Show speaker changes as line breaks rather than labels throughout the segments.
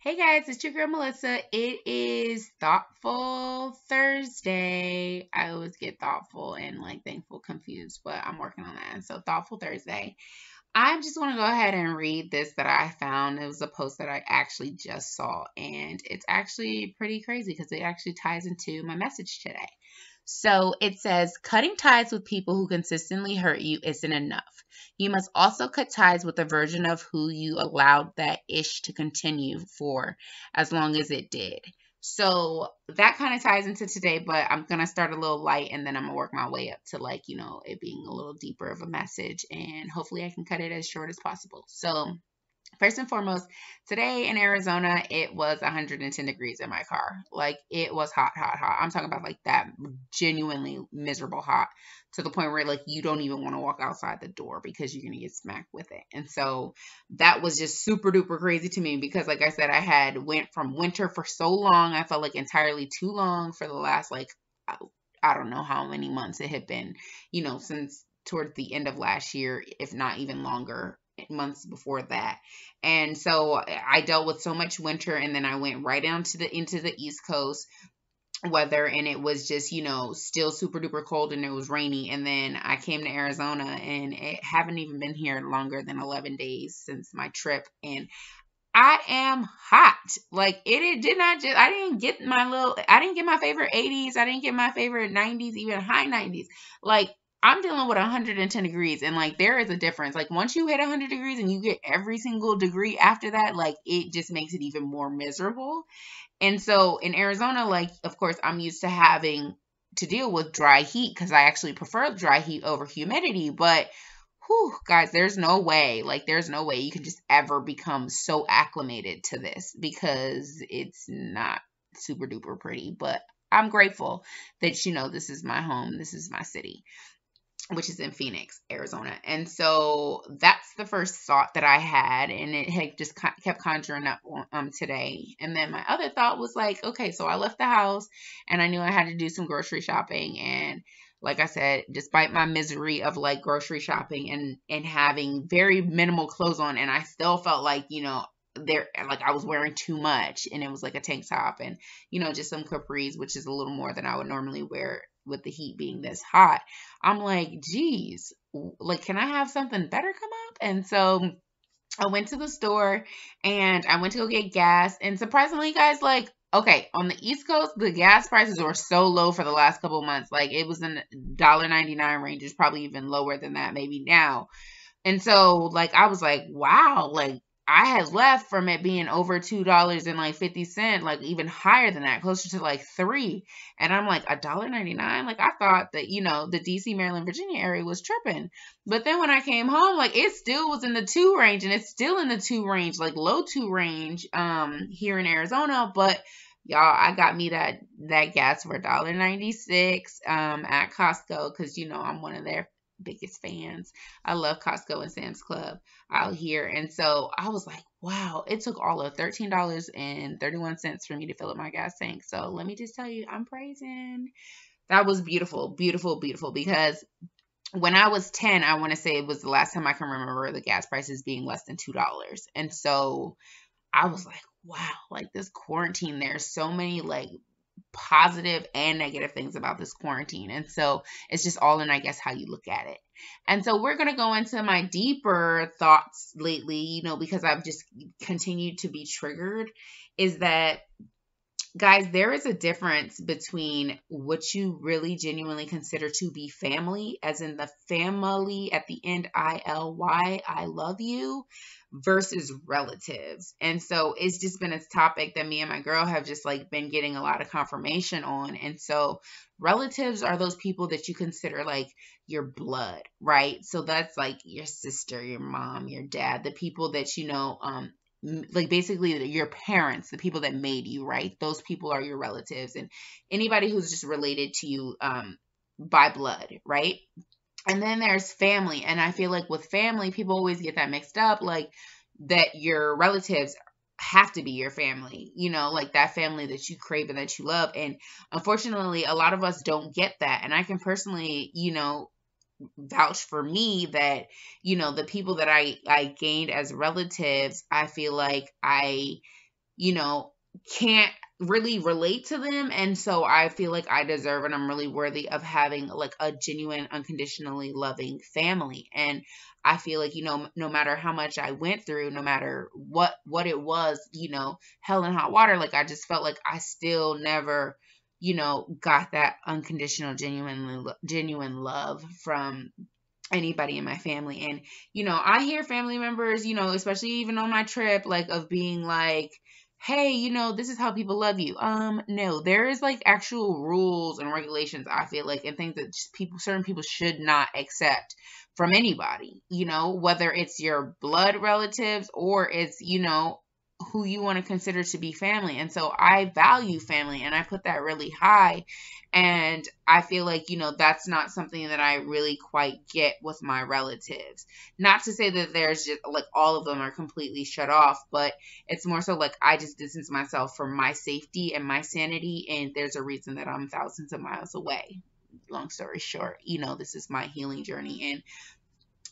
Hey guys, it's your girl Melissa. It is Thoughtful Thursday. I always get thoughtful and like thankful confused, but I'm working on that. So, Thoughtful Thursday. I just want to go ahead and read this that I found. It was a post that I actually just saw, and it's actually pretty crazy because it actually ties into my message today. So it says, cutting ties with people who consistently hurt you isn't enough. You must also cut ties with a version of who you allowed that ish to continue for as long as it did. So that kind of ties into today, but I'm going to start a little light and then I'm going to work my way up to it being a little deeper of a message, and hopefully I can cut it as short as possible. So first and foremost, today in Arizona, it was 110 degrees in my car. Like, it was hot, hot, hot. I'm talking about like that genuinely miserable hot, to the point where like you don't even want to walk outside the door because you're going to get smacked with it. And so that was just super duper crazy to me because, like I said, I had went from winter for so long. I felt like entirely too long for the last I don't know how many months it had been, since towards the end of last year, if not even longer, months before that. And so I dealt with so much winter, and then I went right down to the into the East Coast weather, and it was just, still super duper cold, and it was rainy. And then I came to Arizona, and it haven't even been here longer than 11 days since my trip, and I am hot. Like, it did not just, I didn't get my favorite 80s. I didn't get my favorite 90s, even high 90s. Like, I'm dealing with 110 degrees, and like, there is a difference. Like, once you hit 100 degrees and you get every single degree after that, like, it just makes it even more miserable. And so in Arizona, like, of course, I'm used to having to deal with dry heat because I actually prefer dry heat over humidity. But whew, guys, there's no way you can just ever become so acclimated to this because it's not super duper pretty. But I'm grateful that, this is my home, this is my city, which is in Phoenix, Arizona. And so that's the first thought that I had, and it had just kept conjuring up today. And then my other thought was like, okay, so I left the house and I knew I had to do some grocery shopping, and like I said, despite my misery of like grocery shopping and having very minimal clothes on, and I still felt like, there, like, I was wearing too much, and it was like a tank top and just some capris, which is a little more than I would normally wear with the heat being this hot. I'm like, geez, like, can I have something better come up? And so I went to the store and I went to go get gas. And surprisingly, guys, like, okay, on the East Coast, the gas prices were so low for the last couple of months. Like, it was in the $1.99 range. It's probably even lower than that, maybe now. And so, like, I was like, wow, like, I had left from it being over $2.50, like even higher than that, closer to like three. And I'm like, $1.99? Like, I thought that, the DC, Maryland, Virginia area was tripping. But then when I came home, like, it still was in the two range, and it's still in the two range, like low two range, here in Arizona. But y'all, I got me that gas for $1.96 at Costco, because I'm one of their biggest fans. I love Costco and Sam's Club out here. And so I was like, wow, it took all of $13.31 for me to fill up my gas tank. So let me just tell you, I'm praising. That was beautiful, beautiful, beautiful. Because when I was 10, I want to say it was the last time I can remember the gas prices being less than $2. And so I was like, wow, like, this quarantine, there's so many like positive and negative things about this quarantine. And so it's just all in, I guess, how you look at it. And so we're going to go into my deeper thoughts lately, because I've just continued to be triggered, is that, guys, there is a difference between what you really genuinely consider to be family, as in the family at the end, ILY, I love you, versus relatives. And so it's just been a topic that me and my girl have just like been getting a lot of confirmation on. And so relatives are those people that you consider like your blood, right? So that's like your sister, your mom, your dad, the people that like, basically your parents, the people that made you, right? Those people are your relatives, and anybody who's just related to you by blood, right? And then there's family. And I feel like with family, people always get that mixed up, like that your relatives have to be your family, like that family that you crave and that you love. And unfortunately, a lot of us don't get that. And I can personally, vouch for me that, the people that I gained as relatives, I feel like I can't really relate to them. And so I feel like I deserve and I'm really worthy of having like a genuine, unconditionally loving family. And I feel like, no matter how much I went through, no matter what it was, hell and hot water, like I just felt like I still never, got that unconditional, genuine love from anybody in my family. And, I hear family members, especially even on my trip, like of being like, hey, this is how people love you. No, there is like actual rules and regulations, I feel like, and things that just certain people should not accept from anybody, whether it's your blood relatives or it's, who you want to consider to be family. And so I value family and I put that really high. And I feel like, that's not something that I really quite get with my relatives. Not to say that there's just like all of them are completely shut off, but it's more so like I just distance myself from my safety and my sanity. And there's a reason that I'm thousands of miles away. Long story short, this is my healing journey. And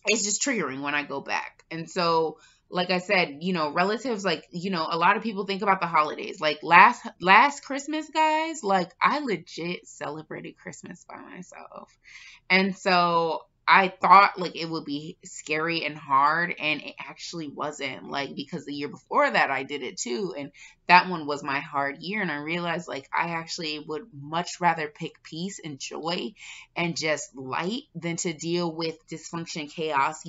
it's just triggering when I go back. And so, like I said, relatives, like, a lot of people think about the holidays. Like last Christmas, guys, like I legit celebrated Christmas by myself. And so I thought like it would be scary and hard, and it actually wasn't, like, because the year before that I did it too, and that one was my hard year. And I realized like I actually would much rather pick peace and joy and just light than to deal with dysfunction, chaos,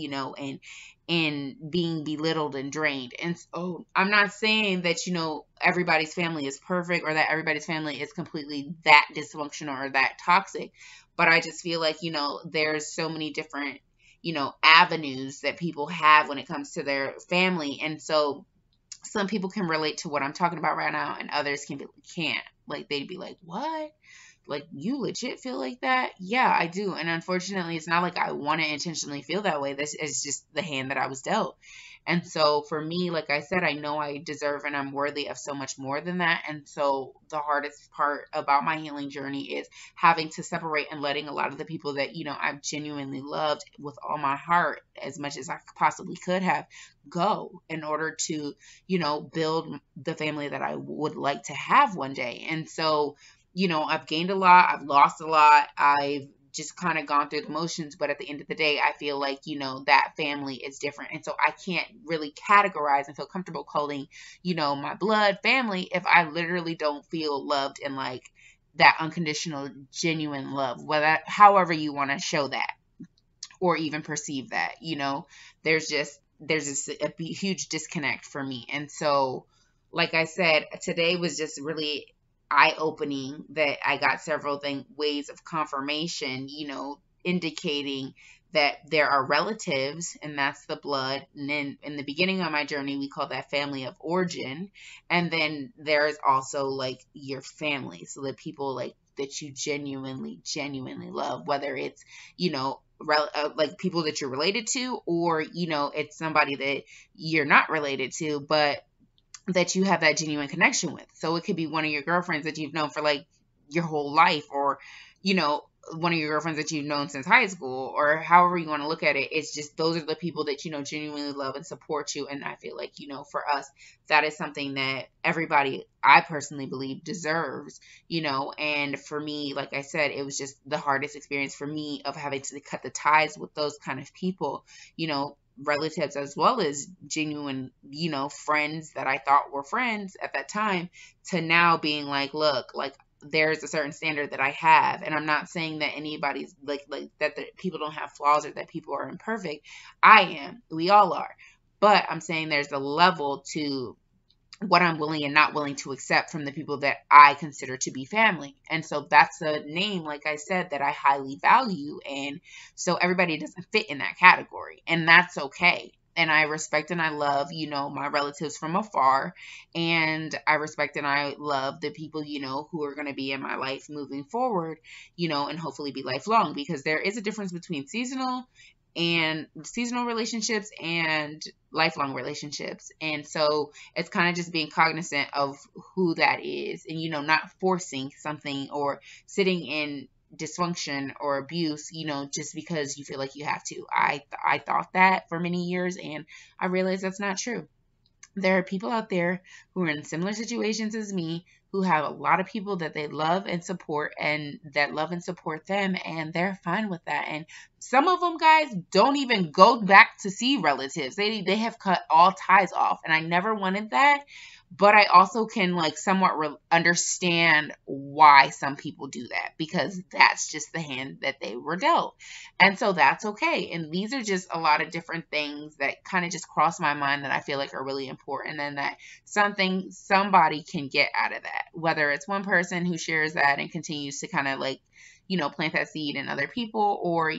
and being belittled and drained. And so I'm not saying that, everybody's family is perfect or that everybody's family is completely that dysfunctional or that toxic. But I just feel like, there's so many different, avenues that people have when it comes to their family. And so some people can relate to what I'm talking about right now and others can't. Like they'd be like, what? Like, you legit feel like that? Yeah, I do. And unfortunately, it's not like I want to intentionally feel that way. This is just the hand that I was dealt. And so for me, like I said, I know I deserve and I'm worthy of so much more than that. And so the hardest part about my healing journey is having to separate and letting a lot of the people that, I've genuinely loved with all my heart, as much as I possibly could have, go in order to, build the family that I would like to have one day. And so, I've gained a lot, I've lost a lot, I've just kind of gone through the motions, but at the end of the day, I feel like, that family is different. And so I can't really categorize and feel comfortable calling, my blood family if I literally don't feel loved and like that unconditional, genuine love, however you want to show that or even perceive that, there's just a huge disconnect for me. And so, like I said, today was just really eye-opening that I got several ways of confirmation, indicating that there are relatives, and that's the blood. And then in the beginning of my journey, we call that family of origin. And then there's also like your family. So the people like that you genuinely love, whether it's, like people that you're related to, or, it's somebody that you're not related to, but that you have that genuine connection with. So it could be one of your girlfriends that you've known for like your whole life, or, one of your girlfriends that you've known since high school, or however you want to look at it. It's just, those are the people that, genuinely love and support you. And I feel like, for us, that is something that everybody, I personally believe, deserves, and for me, like I said, it was just the hardest experience for me of having to cut the ties with those kind of people, relatives as well as genuine, friends that I thought were friends at that time, to now being like, look, like there's a certain standard that I have. And I'm not saying that anybody's like that people don't have flaws or that people are imperfect. I am. We all are. But I'm saying there's a level to what I'm willing and not willing to accept from the people that I consider to be family. And so that's a name, like I said, that I highly value. And so everybody doesn't fit in that category, and that's okay. And I respect and I love, my relatives from afar. And I respect and I love the people, who are going to be in my life moving forward, and hopefully be lifelong, because there is a difference between seasonal relationships and lifelong relationships. And so it's kind of just being cognizant of who that is, and, not forcing something or sitting in dysfunction or abuse, just because you feel like you have to. I thought that for many years, and I realized that's not true. there are people out there who are in similar situations as me, who have a lot of people that they love and support, and that love and support them, and they're fine with that. And some of them, guys, don't even go back to see relatives. They have cut all ties off, and I never wanted that. But I also can like somewhat understand why some people do that, because that's just the hand that they were dealt. And so that's okay. And these are just a lot of different things that kind of just cross my mind that I feel like are really important, and that somebody can get out of that. Whether it's one person who shares that and continues to kind of like, plant that seed in other people, or,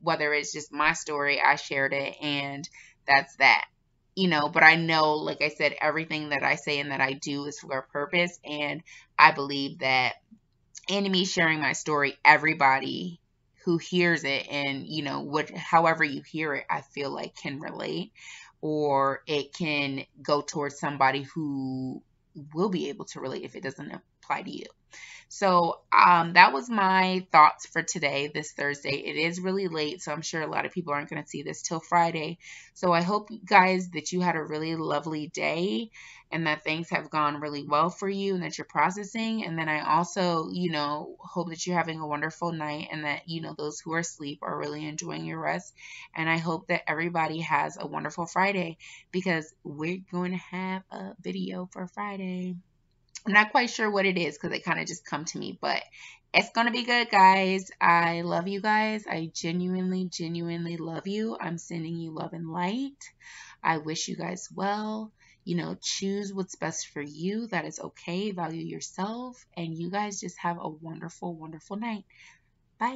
whether it's just my story, I shared it and that's that. But I know, like I said, everything that I say and that I do is for a purpose. And I believe that in me sharing my story, everybody who hears it, and however you hear it, I feel like can relate, or it can go towards somebody who will be able to relate if it doesn't apply to you. So that was my thoughts for today, this Thursday. It is really late, so I'm sure a lot of people aren't going to see this till Friday. So I hope, guys, that you had a really lovely day, and that things have gone really well for you, and that you're processing. And then I also, hope that you're having a wonderful night, and that, those who are asleep are really enjoying your rest. And I hope that everybody has a wonderful Friday, because we're going to have a video for Friday. I'm not quite sure what it is, because it kind of just come to me, but it's going to be good, guys. I love you guys. I genuinely, genuinely love you. I'm sending you love and light. I wish you guys well. Choose what's best for you. That is okay. Value yourself. And you guys just have a wonderful, wonderful night. Bye.